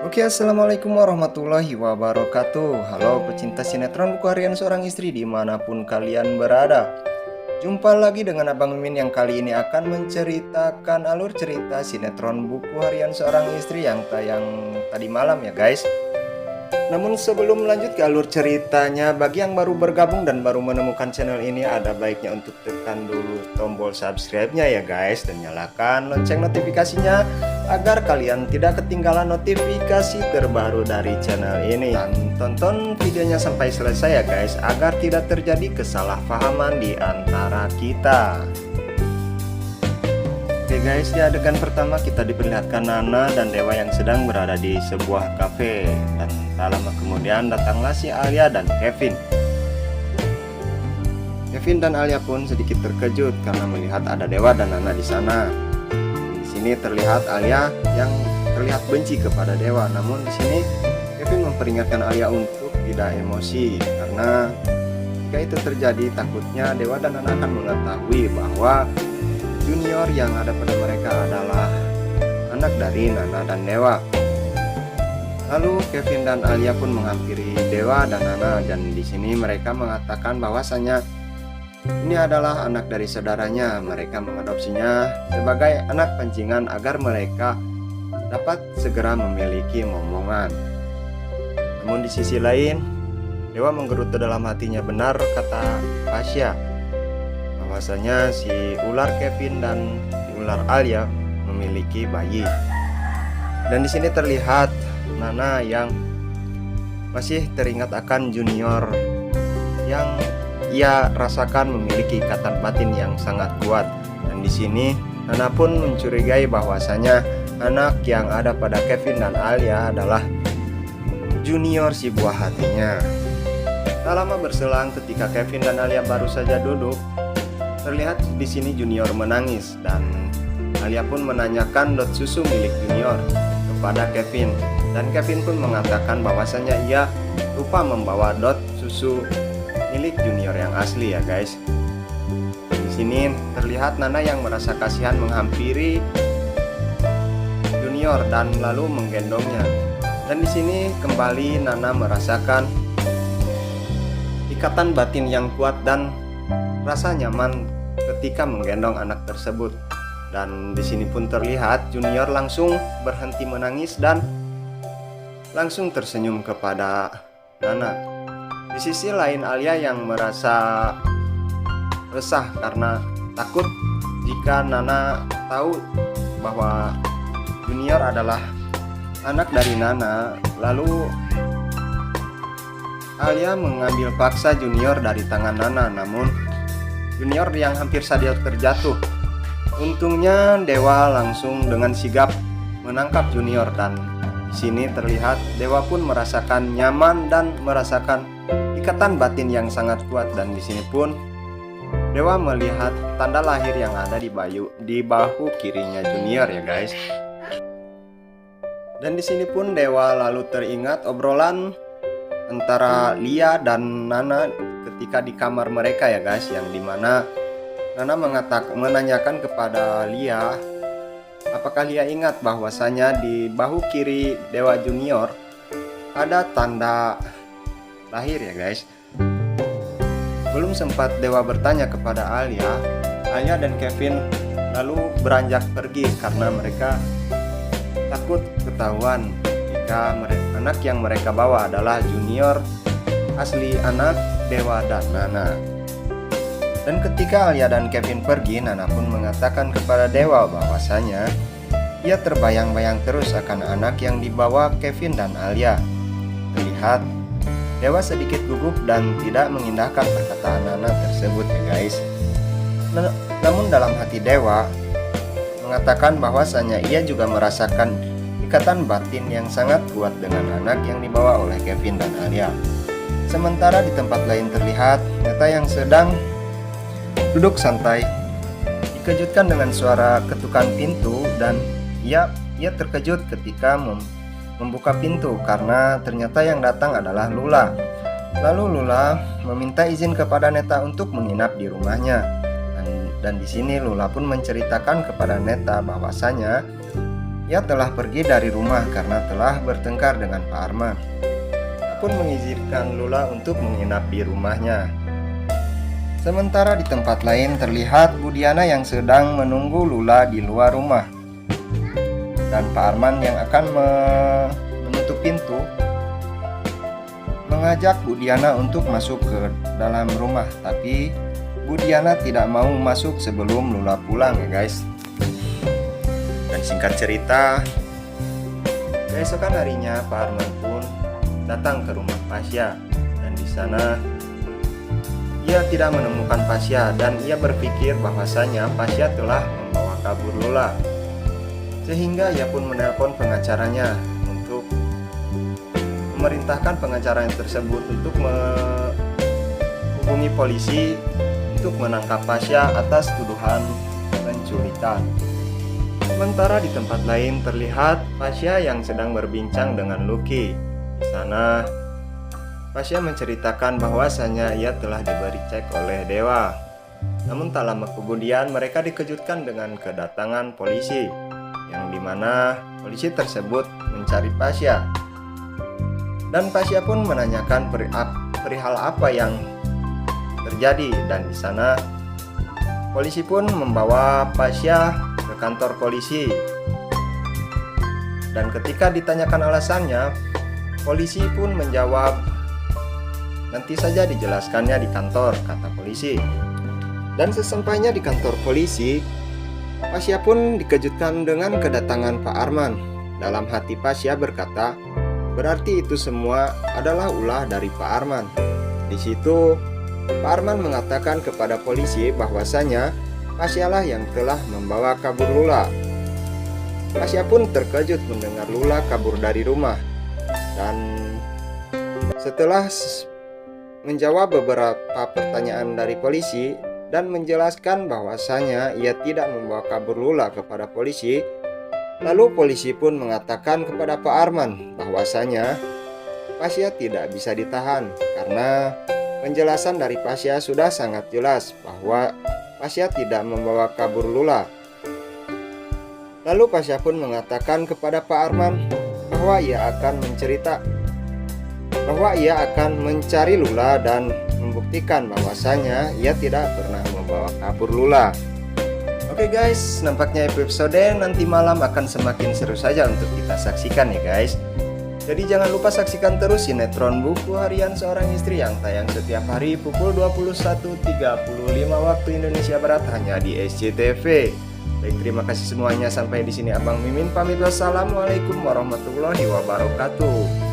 Assalamualaikum warahmatullahi wabarakatuh. Halo pecinta sinetron Buku Harian Seorang Istri dimanapun kalian berada. Jumpa lagi dengan Abang Mimin yang kali ini akan menceritakan alur cerita sinetron Buku Harian Seorang Istri yang tayang tadi malam ya guys. Namun sebelum lanjut ke alur ceritanya, bagi yang baru bergabung dan baru menemukan channel ini, ada baiknya untuk tekan dulu tombol subscribe-nya ya guys, dan nyalakan lonceng notifikasinya agar kalian tidak ketinggalan notifikasi terbaru dari channel ini. Dan tonton videonya sampai selesai ya guys, agar tidak terjadi kesalahpahaman di antara kita. Oke guys, di adegan pertama kita diperlihatkan Nana dan Dewa yang sedang berada di sebuah kafe. Dan tak lama kemudian datanglah si Alia dan Kevin. Kevin dan Alia pun sedikit terkejut karena melihat ada Dewa dan Nana di sana. Di sini terlihat Alia yang terlihat benci kepada Dewa. Namun di sini Kevin memperingatkan Alia untuk tidak emosi karena jika itu terjadi takutnya Dewa dan Nana akan mengetahui bahwa junior yang ada pada mereka adalah anak dari Nana dan Dewa. Lalu Kevin dan Alia pun menghampiri Dewa dan Nana, dan di sini mereka mengatakan bahwasanya ini adalah anak dari saudaranya. Mereka mengadopsinya sebagai anak pancingan agar mereka dapat segera memiliki momongan. Namun di sisi lain, Dewa menggerutu dalam hatinya, benar kata Pasya, bahwasanya si ular Kevin dan si ular Alia memiliki bayi. Dan di sini terlihat Nana yang masih teringat akan junior yang ia rasakan memiliki ikatan batin yang sangat kuat. Dan di sini Nana pun mencurigai bahwasanya anak yang ada pada Kevin dan Alia adalah junior si buah hatinya. Tak lama berselang ketika Kevin dan Alia baru saja duduk, terlihat di sini junior menangis dan Alia pun menanyakan dot susu milik junior kepada Kevin, dan Kevin pun mengatakan bahwasanya ia lupa membawa dot susu milik junior yang asli ya guys. Di sini terlihat Nana yang merasa kasihan menghampiri junior dan lalu menggendongnya. Dan di sini kembali Nana merasakan ikatan batin yang kuat dan rasa nyaman ketika menggendong anak tersebut. Dan di sini pun terlihat junior langsung berhenti menangis dan langsung tersenyum kepada Nana. Di sisi lain Alia yang merasa resah karena takut jika Nana tahu bahwa junior adalah anak dari Nana. Lalu Alia mengambil paksa junior dari tangan Nana, namun junior yang hampir saja terjatuh. Untungnya Dewa langsung dengan sigap menangkap junior, dan di sini terlihat Dewa pun merasakan nyaman dan merasakan ikatan batin yang sangat kuat. Dan di sini pun Dewa melihat tanda lahir yang ada di bahu kirinya junior ya guys. Dan di sini pun Dewa lalu teringat obrolan antara Lia dan Nana ketika di kamar mereka ya guys, yang dimana Nana menanyakan kepada Lia apakah Lia ingat bahwasanya di bahu kiri Dewa Junior ada tanda lahir ya guys. Belum sempat Dewa bertanya kepada Alia dan Kevin lalu beranjak pergi karena mereka takut ketahuan jika anak yang mereka bawa adalah junior asli anak Dewa dan Nana. Dan ketika Alia dan Kevin pergi, Nana pun mengatakan kepada Dewa bahwasanya ia terbayang-bayang terus akan anak yang dibawa Kevin dan Alia. Terlihat Dewa sedikit gugup dan tidak mengindahkan perkataan Nana tersebut ya guys. Namun dalam hati Dewa mengatakan bahwasanya ia juga merasakan ikatan batin yang sangat kuat dengan anak yang dibawa oleh Kevin dan Alia. Sementara di tempat lain terlihat Neta yang sedang duduk santai dikejutkan dengan suara ketukan pintu, dan ia terkejut ketika membuka pintu karena ternyata yang datang adalah Lula. Lalu Lula meminta izin kepada Neta untuk menginap di rumahnya. Dan di sini Lula pun menceritakan kepada Neta bahwasanya ia telah pergi dari rumah karena telah bertengkar dengan Pak Arman. Ia pun mengizinkan Lula untuk menginap di rumahnya. Sementara di tempat lain terlihat Budiana yang sedang menunggu Lula di luar rumah. Dan Pak Arman yang akan menutup pintu mengajak Budiana untuk masuk ke dalam rumah, tapi Budiana tidak mau masuk sebelum Lula pulang ya guys. Dan singkat cerita, keesokan harinya Pak Arman pun datang ke rumah Pasya, dan di sana ia tidak menemukan Pasya dan ia berpikir bahwasanya Pasya telah membawa kabur Lula. Sehingga ia pun menelpon pengacaranya untuk memerintahkan pengacara yang tersebut untuk menghubungi polisi untuk menangkap Pasya atas tuduhan penculikan. Sementara di tempat lain terlihat Pasya yang sedang berbincang dengan Lucky. Di sana Pasya menceritakan bahwasanya ia telah diberi cek oleh Dewa. Namun tak lama kemudian mereka dikejutkan dengan kedatangan polisi, yang dimana polisi tersebut mencari Pasya. Dan Pasya pun menanyakan perihal apa yang terjadi, dan di sana polisi pun membawa Pasya ke kantor polisi. Dan ketika ditanyakan alasannya, polisi pun menjawab, "Nanti saja dijelaskannya di kantor," kata polisi. Dan sesampainya di kantor polisi, Pasya pun dikejutkan dengan kedatangan Pak Arman. Dalam hati Pasya berkata, berarti itu semua adalah ulah dari Pak Arman. Di situ Pak Arman mengatakan kepada polisi bahwasanya Pasyalah yang telah membawa kabur Lula. Pasya pun terkejut mendengar Lula kabur dari rumah. Dan setelah menjawab beberapa pertanyaan dari polisi dan menjelaskan bahwasanya ia tidak membawa kabur Lula kepada polisi, lalu polisi pun mengatakan kepada Pak Arman bahwasanya Pasya tidak bisa ditahan karena penjelasan dari Pasya sudah sangat jelas bahwa Pasya tidak membawa kabur Lula. Lalu Pasya pun mengatakan kepada Pak Arman bahwa ia akan mencari Lula dan membuktikan bahwasanya ia tidak pernah membawa kabur Lula. Oke guys, nampaknya episode nanti malam akan semakin seru saja untuk kita saksikan ya guys. Jadi jangan lupa saksikan terus sinetron Buku Harian Seorang Istri yang tayang setiap hari pukul 21.35 waktu Indonesia Barat hanya di SCTV. Baik, terima kasih semuanya. Sampai di sini Abang Mimin pamit. Wassalamualaikum warahmatullahi wabarakatuh.